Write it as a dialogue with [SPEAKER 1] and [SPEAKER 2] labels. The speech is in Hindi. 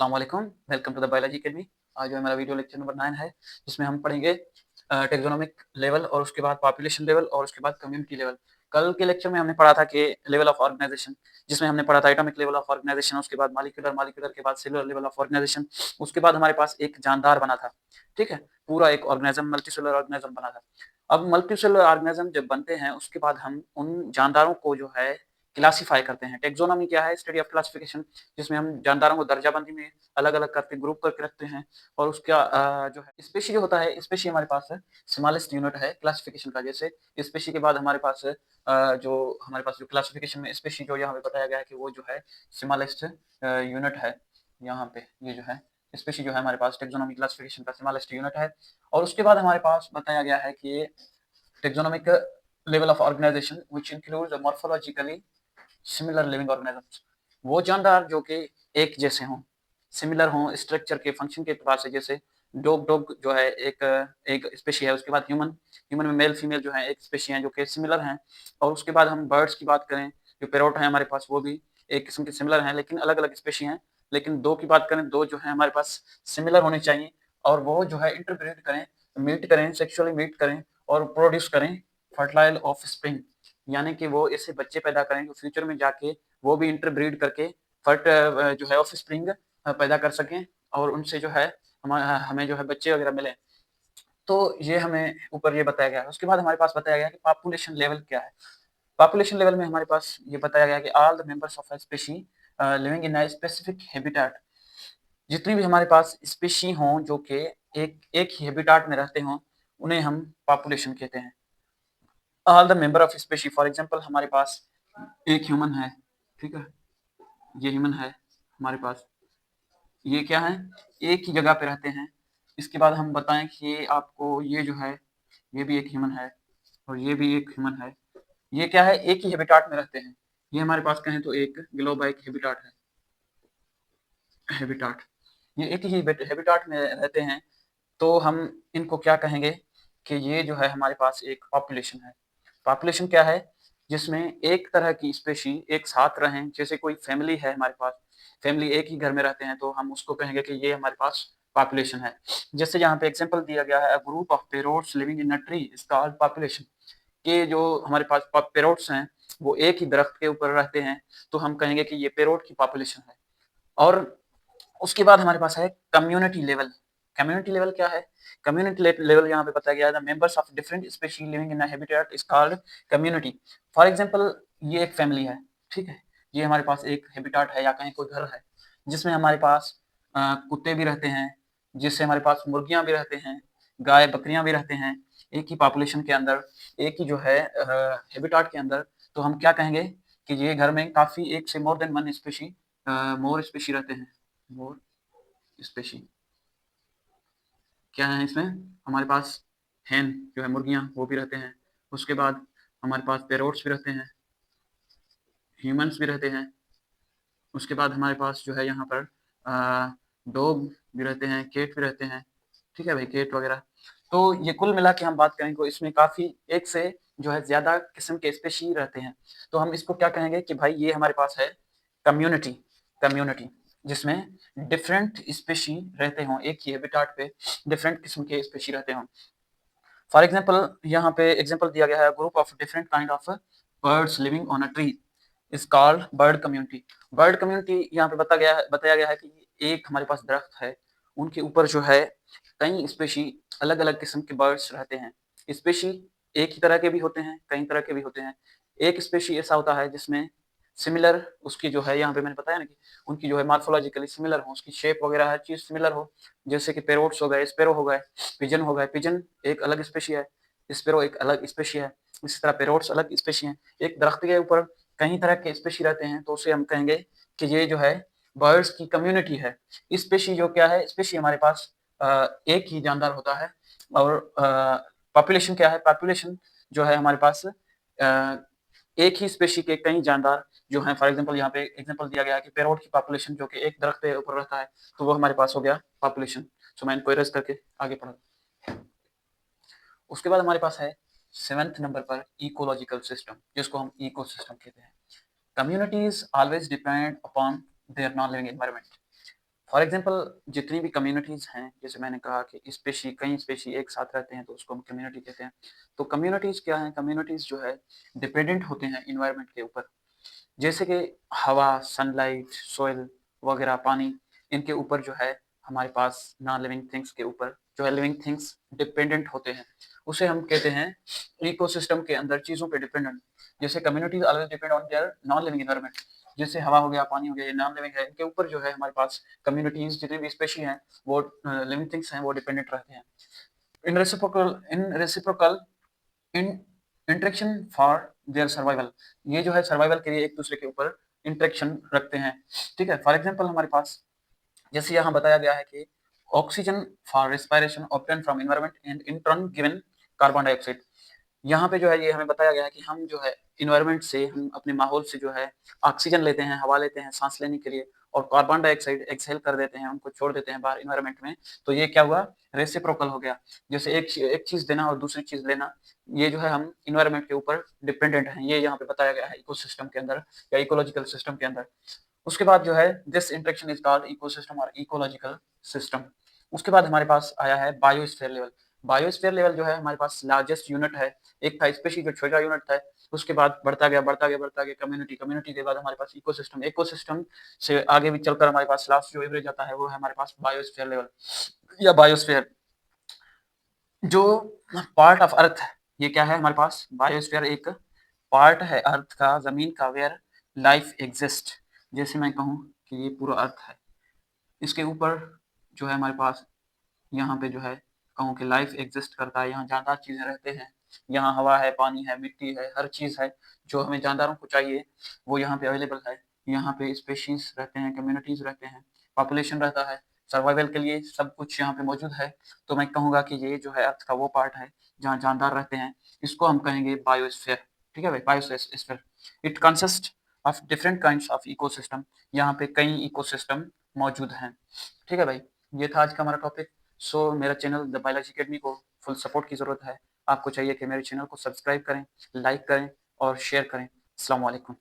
[SPEAKER 1] अस्सलाम वालेकुम, welcome to the biology academy. आज जो है मेरा वीडियो लेक्चर नंबर 9 है, जिसमें हम पढ़ेंगे टैक्सोनॉमिक लेवल और उसके बाद पॉपुलेशन लेवल और उसके बाद कम्युनिटी लेवल। कल के लेक्चर में हमने पढ़ा था कि लेवल ऑफ ऑर्गेनाइजेशन, जिसमें हमने पढ़ा था एटॉमिक लेवल ऑफ ऑर्गेनाइजेशन, उसके बाद मॉलिक्यूलर मॉलिक्यूलर के बाद सेलुलर लेवल ऑफ ऑर्गेनाइजेशन, उसके बाद हमारे पास एक जानदार बना था। ठीक है, पूरा एक ऑर्गेनिज्म मल्टीसेलुलर ऑर्गेनिज्म बना था। अब मल्टीसेलुलर ऑर्गेनिज्म जब बनते हैं उसके बाद हम उन जानदारों को जो है क्लासिफाई करते हैं। टैक्सोनॉमी क्या है? स्टडी ऑफ क्लासिफिकेशन, जिसमें हम जानदारों को दर्जाबंदी में अलग-अलग करके ग्रुप करके रखते हैं। और उसका जो है स्पेशी जो होता है, स्पेशी हमारे पास है स्मॉलेस्ट यूनिट है क्लासिफिकेशन का। जैसे स्पेशी के बाद हमारे पास जो क्लासिफिकेशन में स्पेशी जो यहाँ पे बताया गया है कि वो जो है स्मॉलेस्ट यूनिट है। यहाँ पे ये जो है स्पेशी जो है हमारे पास टैक्सोनॉमी क्लासिफिकेशन का स्मॉलेस्ट यूनिट है। और उसके बाद हमारे पास बताया गया है कि taxonomic level of organization which includes morphologically similar living organisms, वो जानदार जो कि एक जैसे हों, सिमिलर हों स्ट्रक्चर के फंक्शन के एतबार से। जैसे डॉग डॉग जो है एक एक स्पेशी है। उसके बाद ह्यूमन, ह्यूमन में मेल फीमेल जो है एक स्पेशी है जो कि सिमिलर हैं। और उसके बाद हम बर्ड्स की बात करें, जो पैरोट है हमारे पास, वो भी एक किस्म के सिमिलर हैं लेकिन अलग अलग स्पेशी हैं। लेकिन दो की बात करें, दो जो है हमारे पास सिमिलर होने चाहिए और वो जो है इंटरब्रीड करें, मीट करें, सेक्सुअली मीट करें और प्रोड्यूस करें फर्टाइल ऑफ स्प्रिंग, यानी कि वो ऐसे बच्चे पैदा करें जो फ्यूचर में जाके वो भी इंटरब्रीड करके फर्ट जो है ऑफ स्प्रिंग पैदा कर सकें और उनसे जो है हमें जो है बच्चे वगैरह मिले। तो ये हमें ऊपर ये बताया गया है। उसके बाद हमारे पास बताया गया है कि पॉपुलेशन लेवल क्या है। पॉपुलेशन लेवल में हमारे पास ये बताया गया है कि all the members of a species living in a specific habitat, जितनी भी हमारे पास स्पीशी हों जो कि एक एक ही हैबिटेट में रहते हों, उन्हें हम पॉपुलेशन कहते हैं। All the member of species, for example हमारे पास एक ह्यूमन है। ठीक है, ये ह्यूमन है हमारे पास, ये क्या है, एक ही जगह पे रहते हैं। इसके बाद हम बताएं कि आपको ये जो है, ये भी एक ह्यूमन है और ये भी एक ह्यूमन है। ये क्या है, एक ही हैबिटेट में रहते हैं। ये हमारे पास कहें तो एक ग्लोब एक हैबिटेट है। हैबिटेट, ये एक ही हैबिटेट में रहते हैं। तो हम इनको क्या कहेंगे कि ये जो है हमारे पास एक पॉपुलेशन है। पॉपुलेशन क्या है, जिसमें एक तरह की स्पेशी एक साथ रहें। जैसे कोई फैमिली है हमारे पास, फैमिली एक ही घर में रहते हैं, तो हम उसको कहेंगे कि ये हमारे पास पॉपुलेशन है। जैसे यहाँ पे एग्जांपल दिया गया है, a group of parrots living in a tree is called population, कि जो हमारे पास पैरोट्स हैं वो एक ही दरख्त के ऊपर रहते हैं, तो हम कहेंगे कि ये पैरोट की पॉपुलेशन है। और उसके बाद हमारे पास है कम्युनिटी लेवल। कम्युनिटी लेवल क्या है, कम्युनिटी लेवल यहाँ पे बताया गया है, the members of different species living in a habitat is called community. For example ये एक फैमिली है। ठीक है, ये हमारे पास एक हैबिटेट है या कहीं कोई घर है, जिसमें हमारे पास कुत्ते भी रहते हैं, जिससे हमारे पास मुर्गियां भी रहते हैं, गाय बकरियां भी रहते हैं, एक ही पॉपुलेशन के अंदर, एक ही जो है हैबिटेट के अंदर। तो हम क्या कहेंगे कि ये घर में काफी एक से मोर देन वन स्पीशी, मोर स्पीशी रहते हैं। मोर स्पेशी क्या है इसमें, हमारे पास हैन जो है मुर्गियां, वो भी रहते हैं। उसके बाद हमारे पास पैरोट्स भी रहते हैं, ह्यूमंस भी रहते हैं। उसके बाद हमारे पास जो है यहाँ पर डॉग भी रहते हैं, केट भी रहते हैं। ठीक है भाई, केट वगैरह। तो ये कुल मिला के हम बात करें तो इसमें काफी एक से जो है ज्यादा किस्म के स्पेशी रहते हैं। तो हम इसको क्या कहेंगे कि भाई ये हमारे पास है कम्युनिटी। कम्युनिटी जिसमें डिफरेंट स्पेशी रहते हों, एक ही हैबिटेट पे डिफरेंट किस्म के स्पेशी रहते हों। फॉर एग्जांपल यहाँ पे एग्जांपल दिया गया है, group of different kind of birds living on a tree is called bird community. Bird community यहाँ पे बताया गया है कि एक हमारे पास दरख्त है, उनके ऊपर जो है कई स्पेशी अलग अलग किस्म के बर्ड्स रहते हैं। स्पेशी एक ही तरह के भी होते हैं, कई तरह के भी होते हैं। एक स्पेशी ऐसा होता है जिसमें सिमिलर, उसकी जो है यहाँ पे मैंने बताया ना कि उनकी जो है मॉर्फोलॉजिकली सिमिलर हो, उसकी शेप वगैरह हर चीज सिमिलर हो। जैसे कि पैरोट्स हो गए, स्पैरो हो गए, पिजन हो गए। पिजन एक अलग स्पेशी है, स्पैरो एक अलग स्पेशी है। इसी तरह पैरोट्स अलग स्पेशी हैं। एक दरख्त के ऊपर कई तरह के स्पेशी रहते हैं, तो उसे हम कहेंगे कि ये जो है बर्ड्स की कम्युनिटी है। स्पेशी जो क्या है, स्पेशी हमारे पास एक ही जानदार होता है। और पॉपुलेशन क्या है, पॉपुलेशन जो है हमारे पास एक ही स्पेशी के कई जानदार जो हैं। फॉर एग्जांपल यहाँ पे एग्जांपल दिया गया है कि पैरोट की पॉपुलेशन जो कि एक दरख्त के ऊपर रहता है, तो वो हमारे पास हो गया पॉपुलेशन। सो मैं इनको इरेज करके आगे पढ़ा। उसके बाद हमारे पास है 7th नंबर पर इकोलॉजिकल सिस्टम, जिसको हम इकोसिस्टम कहते हैं। Communities always depend upon their non living environment. For example जितनी भी कम्युनिटीज़ हैं, जैसे मैंने कहा कि कई स्पेशी एक साथ रहते हैं तो उसको हम कम्युनिटी कहते हैं। तो कम्युनिटीज़ क्या हैं? कम्युनिटीज़ जो है डिपेंडेंट होते हैं एनवायरनमेंट के ऊपर। जैसे कि हवा, सनलाइट, सॉइल वगैरह, पानी, इनके ऊपर जो है हमारे पास नॉन लिविंग थिंग्स के ऊपर जो है लिविंग थिंग्स डिपेंडेंट होते हैं। उसे हम कहते हैं इकोसिस्टम के अंदर चीज़ों पे डिपेंडेंट। जैसे communities always depend on their non living environment. जैसे हवा हो गया, पानी हो गया, ये नॉन लिविंग है, इनके ऊपर जो है हमारे पास कम्युनिटीज़ जितनी भी स्पेशी हैं वो लिविंग थिंग्स हैं वो डिपेंडेंट रहते हैं। In reciprocal in interaction for their survival, ये जो है सर्वाइवल के लिए एक दूसरे के ऊपर इंटरेक्शन रखते हैं। ठीक है, फॉर एग्जांपल हमारे पास जैसे यहाँ बताया गया है कि oxygen for respiration obtain from environment and in turn given carbon dioxide. यहाँ पे जो है ये हमें बताया गया है कि हम जो है इन्वायरमेंट से, हम अपने माहौल से जो है ऑक्सीजन लेते हैं, हवा लेते हैं सांस लेने के लिए, और कार्बन डाइऑक्साइड एक्सहेल कर देते हैं, उनको छोड़ देते हैं बाहर इन्वायरमेंट में। तो ये क्या हुआ? रेसिप्रोकल हो गया। जैसे एक चीज देना और दूसरी चीज लेना, ये जो है हम इन्वायरमेंट के ऊपर डिपेंडेंट हैं, ये यहाँ पे बताया गया है इकोसिस्टम के अंदर या इकोलॉजिकल सिस्टम के अंदर। उसके बाद जो है this interaction is called ecosystem और इकोलॉजिकल सिस्टम। उसके बाद हमारे पास आया है बायोस्फीयर लेवल। बायोस्फीयर लेवल जो है हमारे पास लार्जेस्ट यूनिट है। एक था स्पेशी जो छोटा यूनिट था, उसके बाद बढ़ता गया कम्युनिटी, कम्युनिटी के बाद हमारे पास इकोसिस्टम, इकोसिस्टम से आगे भी चलकर हमारे पास लास्ट जो एवरेज आता है वो है हमारे पास बायोस्फीयर लेवल या बायोस्फीयर। जो पार्ट ऑफ अर्थ, ये क्या है हमारे पास? बायोस्फीयर एक पार्ट है अर्थ का, जमीन का, वेयर लाइफ एग्जिस्ट। जैसे मैं कहूँ कि ये पूरा अर्थ है, इसके ऊपर जो है हमारे पास यहाँ पे जो है कहूँ कि लाइफ एग्जिस्ट करता है, यहाँ जानदार चीजें रहते हैं। यहाँ हवा है, पानी है, मिट्टी है, हर चीज है जो हमें जानदारों को चाहिए वो यहाँ पे अवेलेबल है। यहाँ पे स्पेशीज रहते हैं, कम्युनिटीज रहते हैं, पॉपुलेशन रहता है, सर्वाइवल के लिए सब कुछ यहाँ पे मौजूद है। तो मैं कहूँगा कि ये जो है अर्थ का वो पार्ट है जहाँ जानदार रहते हैं, इसको हम कहेंगे बायोस्फीयर। ठीक है भाई, biosphere. It consist of different kinds of ecosystem, यहाँ पे कई इकोसिस्टम मौजूद हैं। ठीक है भाई, ये था आज का हमारा टॉपिक। सो मेरा चैनल द बायोलॉजी अकेडमी को फुल सपोर्ट की ज़रूरत है। आपको चाहिए कि मेरे चैनल को सब्सक्राइब करें, लाइक करें और शेयर करें। अस्सलाम वालेकुम।